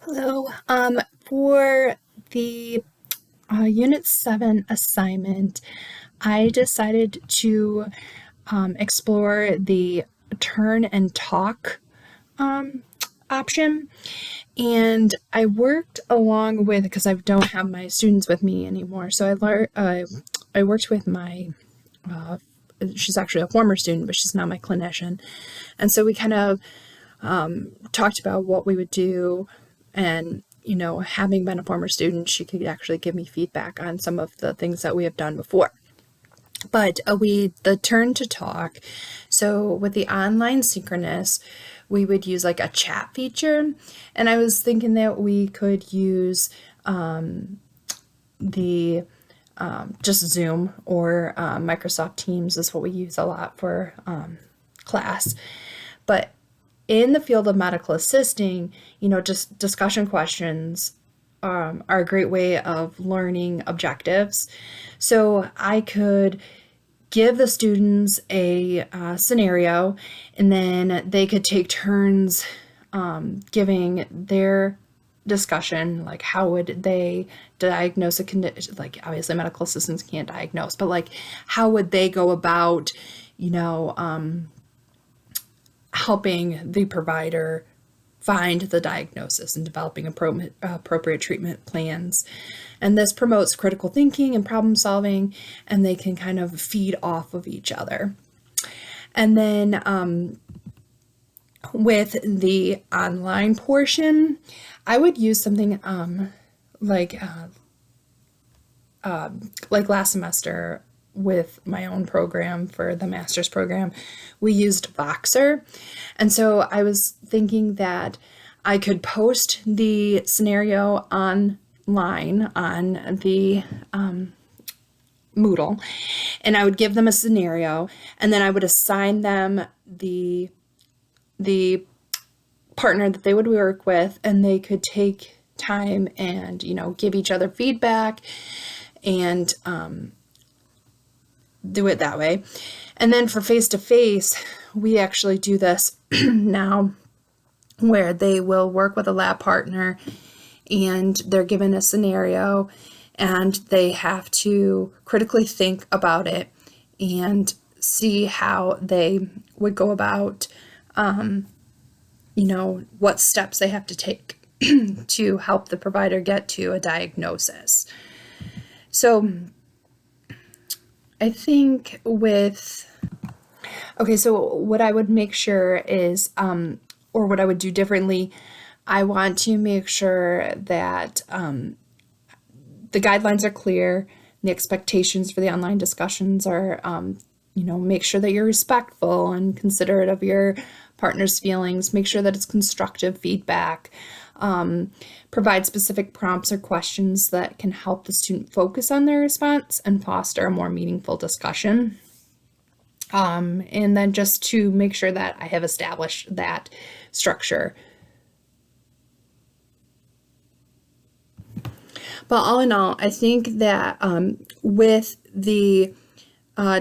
Hello. For the Unit 7 assignment, I decided to explore the turn and talk um, option. And I worked along with, because I don't have my students with me anymore, so I worked with my, she's actually a former student, but she's now my clinician. And so we kind of talked about what we would do. And, having been a former student, she could actually give me feedback on some of the things that we have done before. But the turn to talk. So with the online synchronous, we would use like a chat feature. And I was thinking that we could use the just Zoom or Microsoft Teams is what we use a lot for class. But in the field of medical assisting, just discussion questions are a great way of learning objectives. So I could give the students a scenario, and then they could take turns giving their discussion, like how would they diagnose a condition. Like obviously medical assistants can't diagnose, but like how would they go about helping the provider find the diagnosis and developing appropriate treatment plans. And this promotes critical thinking and problem solving, and they can kind of feed off of each other. And then with the online portion, I would use something like last semester with my own program for the master's program, we used Voxer. And so I was thinking that I could post the scenario online on the Moodle, and I would give them a scenario, and then I would assign them the partner that they would work with, and they could take time and, give each other feedback and do it that way. And then for face-to-face, we actually do this now where they will work with a lab partner and they're given a scenario and they have to critically think about it and see how they would go about, what steps they have to take to help the provider get to a diagnosis. So I think so what I would make sure is, or what I would do differently, I want to make sure that the guidelines are clear, the expectations for the online discussions are, make sure that you're respectful and considerate of your partner's feelings, make sure that it's constructive feedback, provide specific prompts or questions that can help the student focus on their response and foster a more meaningful discussion. And then just to make sure that I have established that structure. But all in all, I think that with the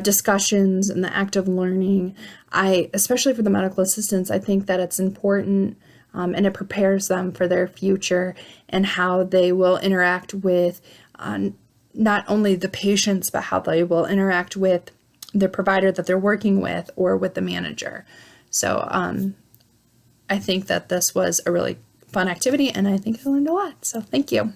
discussions and the active learning, especially for the medical assistants, I think that it's important and it prepares them for their future and how they will interact with not only the patients, but how they will interact with the provider that they're working with or with the manager. So I think that this was a really fun activity, and I think I learned a lot. So thank you.